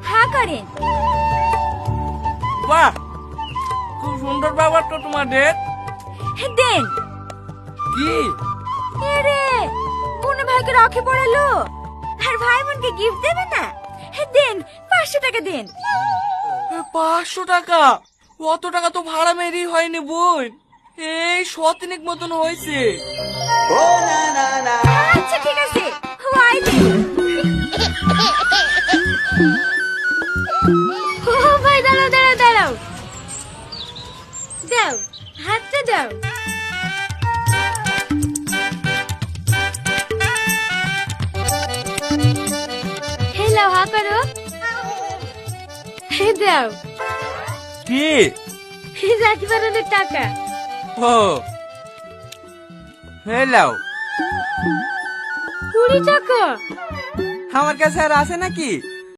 হ্যাঁ করেন। বাহ, খুব সুন্দর ব্যাপার তো তোমাদের। দেন। কি? এরে বোন ভাইকে রাখি পড়ালো আর ভাই বোনকে গিফট দেবে না? দেন 500 টাকা দেন। 500 টাকা? অত টাকা তো ভাড়া মেরি হয়নি বোন, এই 100 মতন হয়েছে। আচ্ছা ঠিক আছে, আইলে। ও ভাই দাঁড়াও দাঁড়াও দাঁড়াও, দাও হাতটা দাও। হেলাও হা করো, হে দাও। কি? রাখি বানানোর টাকা। ও হ্যালো, 20 টাকা। আমার কাছে আর আছে নাকি?